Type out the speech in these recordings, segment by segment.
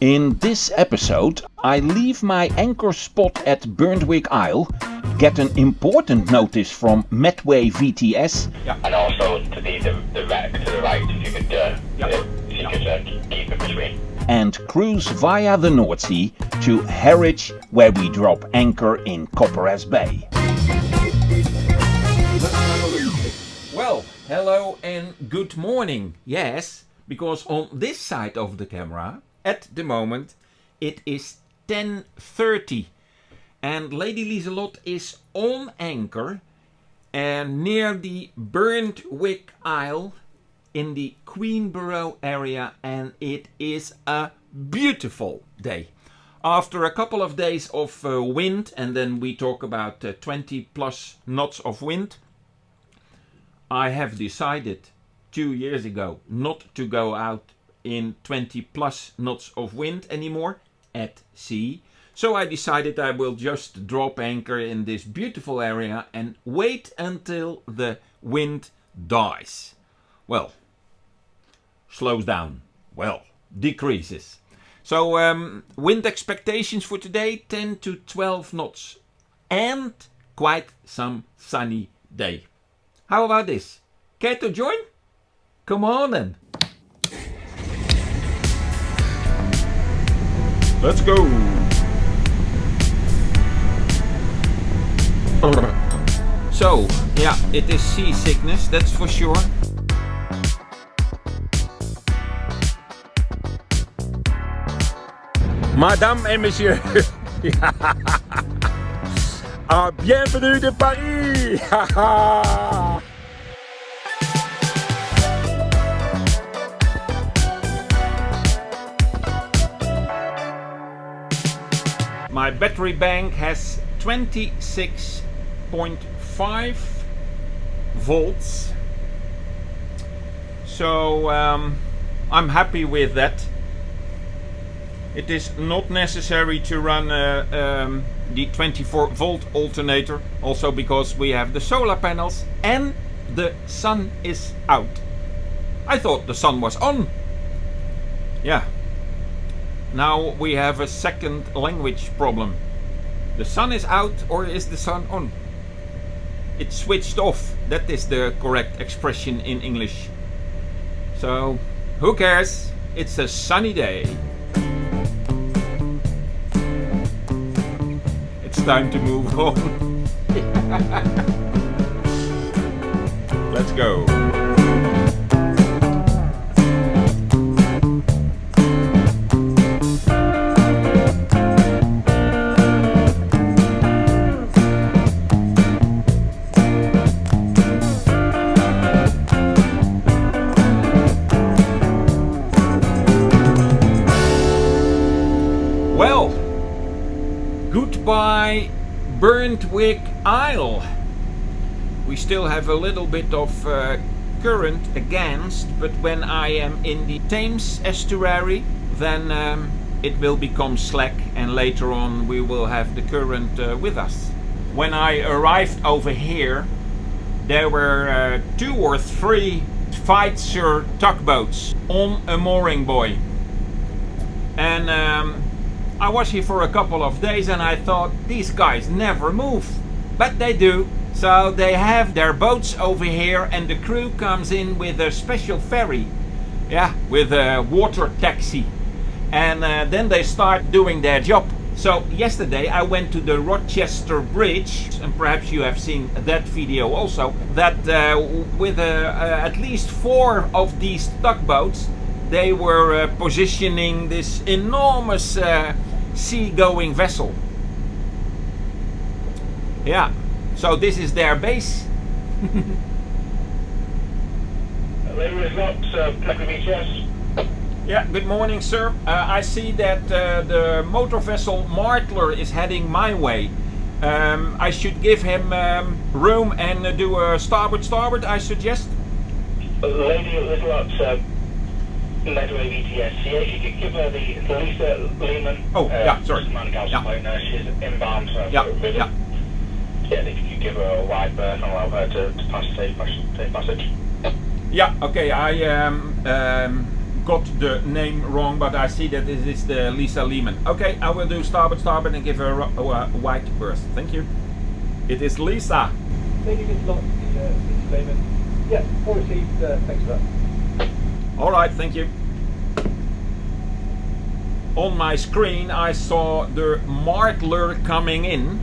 In this episode, I leave my anchor spot at Burnwick Isle, get an important notice from Medway VTS, and also to the wreck to the right, if you could keep in between. And cruise via the North Sea to Harwich, where we drop anchor in Copperas Bay. Well, hello and good morning. Yes, because on this side of the camera, at the moment, it is 10:30 and Lady Lisa is on anchor and near the Burnwick Isle in the Queenborough area, and it is a beautiful day. After a couple of days of wind, and then we talk about 20 plus knots of wind, I have decided 2 years ago not to go out in 20 plus knots of wind anymore at sea. So I decided I will just drop anchor in this beautiful area and wait until the wind dies. Well, slows down. Well, decreases. So wind expectations for today 10 to 12 knots and quite some sunny day. How about this? Care to join? Come on then. Let's go. So, yeah, it is seasickness, that's for sure. Madame et messieurs, bienvenue de Paris. My battery bank has 26.5 volts. So I'm happy with that. It is not necessary to run the 24 volt alternator, also because we have the solar panels and the sun is out. I thought the sun was on. Yeah. Now we have a second language problem. The sun is out, or is the sun on? It's switched off. That is the correct expression in English. So, who cares? It's a sunny day. It's time to move on. Let's go. Goodbye Burnwick Isle. We still have a little bit of current against, but when I am in the Thames estuary, then it will become slack, and later on we will have the current with us. When I arrived over here, there were 2 or 3 Schweizer tugboats on a mooring buoy, and I was here for a couple of days and I thought, these guys never move. But they do. So they have their boats over here and the crew comes in with a special ferry. Yeah, with a water taxi. And then they start doing their job. So yesterday I went to the Rochester Bridge, and perhaps you have seen that video also, that with at least 4 of these tugboats, they were positioning this enormous sea-going vessel. Yeah, so this is their base. Medway VTS. Yeah, good morning, sir. I see that the motor vessel Martler is heading my way. I should give him room and do a starboard, I suggest. Lady Medway VTS. Yeah, if you could give her the Lisa Lehman. Oh, yeah, sorry. Yeah. She's inbound. So yeah. Yeah, if you could give her a wide berth and allow her to pass safe passage. Yeah, okay, I got the name wrong, but I see that it is the Lisa Lehman. Okay, I will do starboard and give her a white berth. Thank you. It is Lisa. Thank you, Lisa Lehman. Yeah, all received. Thanks for that. All right, thank you. On my screen I saw the Martler coming in,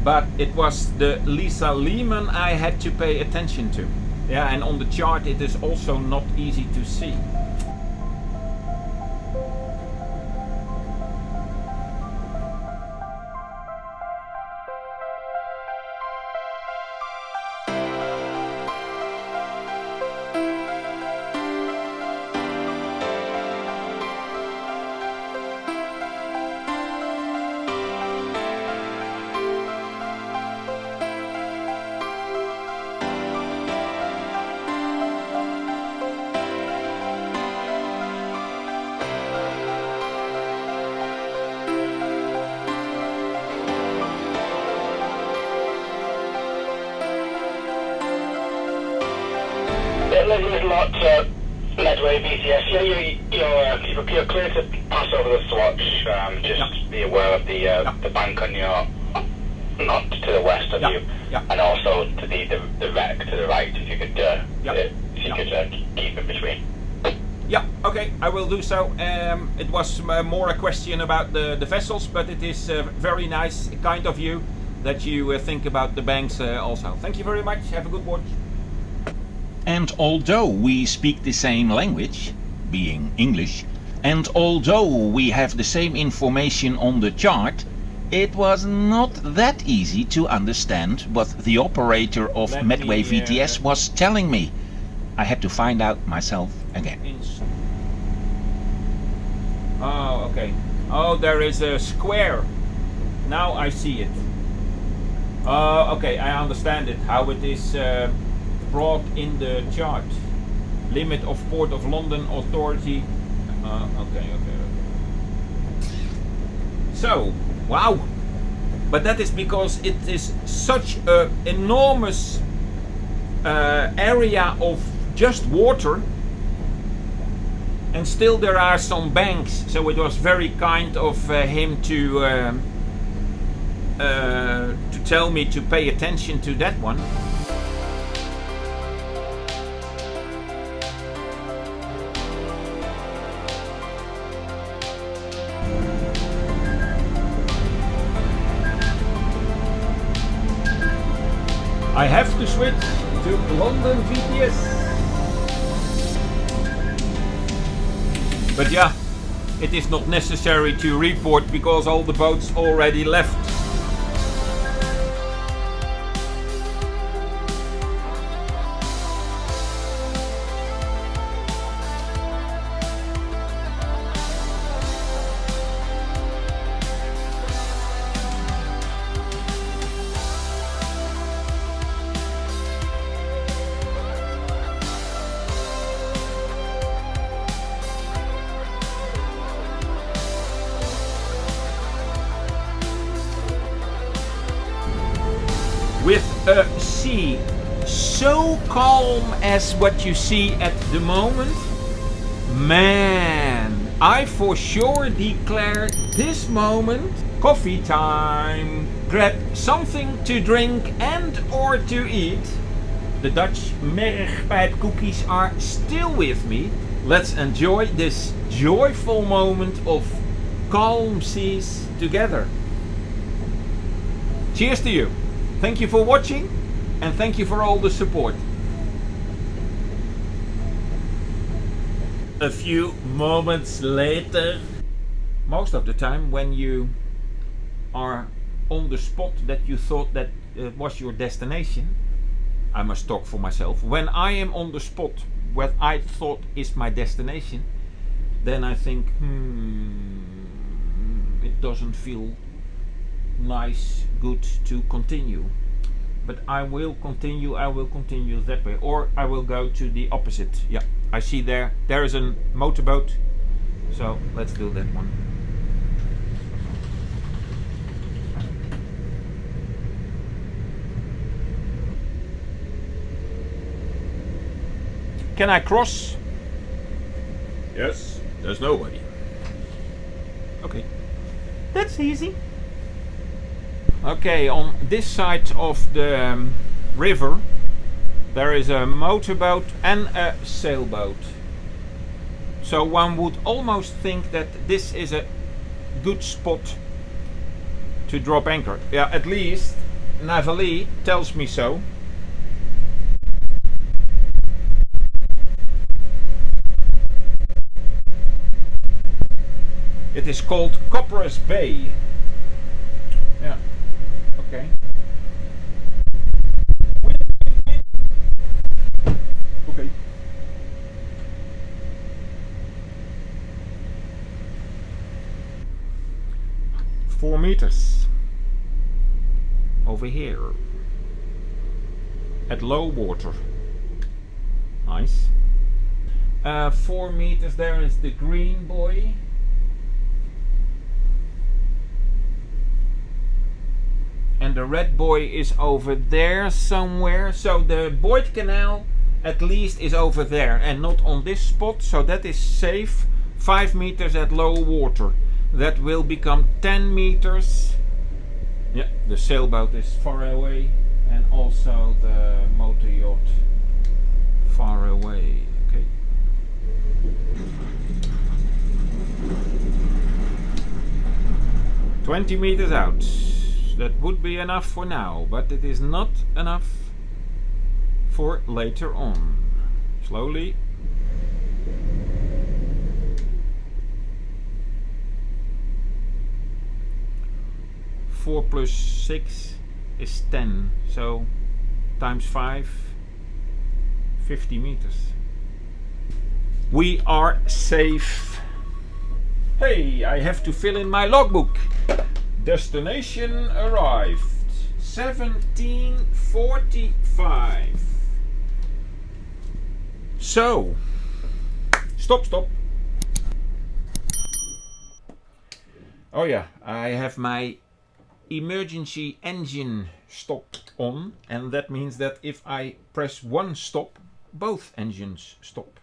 but it was the Lisa Lehman I had to pay attention to. Yeah, and on the chart it is also not easy to see. Little lot, Medway VTS. Yeah, you're clear to pass over the swatch. Just be aware of the bank on your, not to the west of you, and also to the wreck to the right. If you could, keep in between. Yeah, okay, I will do so. It was more a question about the vessels, but it is very nice, kind of you, that you think about the banks also. Thank you very much. Have a good watch. And although we speak the same language, being English, and although we have the same information on the chart, it was not that easy to understand what the operator of Medway VTS was telling me. I had to find out myself again. Oh, okay. Oh, there is a square. Now I see it. Okay, I understand it, how it is brought in the chart. Limit of Port of London Authority. Okay. So, wow. But that is because it is such an enormous area of just water, and still there are some banks. So it was very kind of him to tell me to pay attention to that one. I have to switch to London VTS. But yeah, it is not necessary to report because all the boats already left. With a sea so calm as what you see at the moment, man, I for sure declare this moment coffee time. Grab something to drink and or to eat. The Dutch mergpijp cookies are still with me. Let's enjoy this joyful moment of calm seas together. Cheers to you. Thank you for watching and thank you for all the support. A few moments later. Most of the time when you are on the spot that you thought that was your destination, I must talk for myself. When I am on the spot what I thought is my destination, then I think, it doesn't feel nice, good to continue. But I will continue that way, or I will go to the opposite. Yeah, I see there is a motorboat, so let's do that one. Can I cross? Yes, there's nobody. Okay. That's easy. Okay, on this side of the river there is a motorboat and a sailboat. So one would almost think that this is a good spot to drop anchor. Yeah, at least Navali tells me so. It is called Copperas Bay. Yeah, okay. Okay. Four meters over here at low water. Nice. 4 meters there is the green buoy. And the red buoy is over there somewhere. So the Boyd Canal at least is over there and not on this spot. So that is safe. 5 meters at low water. That will become 10 meters. Yeah, the sailboat is far away. And also the motor yacht far away. Okay. "20 meters out. That would be enough for now, but it is not enough for later on. Slowly. Four plus 6 is 10, so times 5, 50 meters. We are safe. Hey, I have to fill in my logbook. Destination arrived 17:45. So, stop. Oh yeah, I have my emergency engine stop on, and that means that if I press one stop, both engines stop.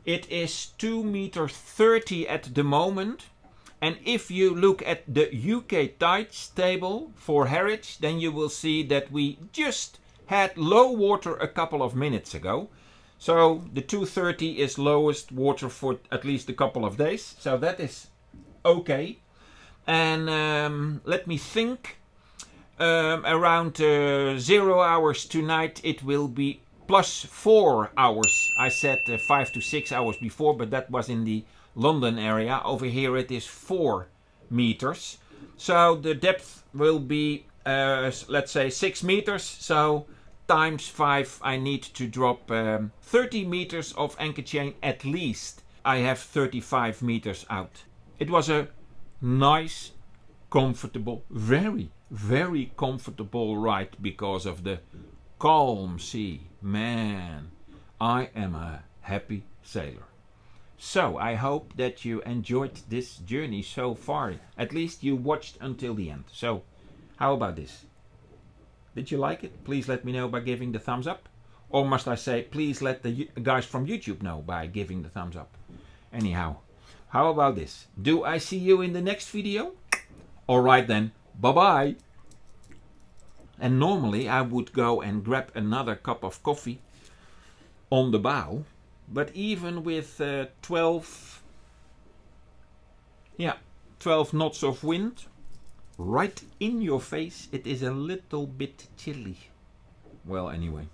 It is 2.30 meters at the moment, and if you look at the UK tides table for Harwich, then you will see that we just had low water a couple of minutes ago. So the 2.30 is lowest water for at least a couple of days, so that is okay. And let me think, around 0 hours tonight it will be +4 hours. I said 5 to 6 hours before, but that was in the London area. Over here it is 4 meters. So the depth will be, let's say 6 meters. So times 5, I need to drop 30 meters of anchor chain at least. I have 35 meters out. It was a nice, comfortable, very, very comfortable ride because of the calm sea. Man, I am a happy sailor. So I hope that you enjoyed this journey so far. At least you watched until the end. So how about this? Did you like it? Please let me know by giving the thumbs up. Or must I say, please let the guys from YouTube know by giving the thumbs up. Anyhow, how about this? Do I see you in the next video? Alright then, bye bye. And normally I would go and grab another cup of coffee on the bow. But even with 12 knots of wind right in your face, it is a little bit chilly. Well, anyway,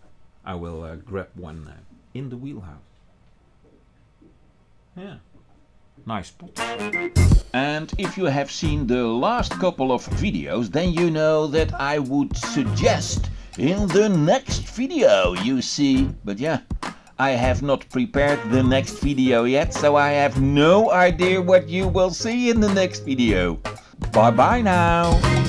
I will grab one in the wheelhouse. Yeah, nice spot. And if you have seen the last couple of videos, then you know that I would suggest in the next video, you see. But yeah, I have not prepared the next video yet, so I have no idea what you will see in the next video. Bye bye now.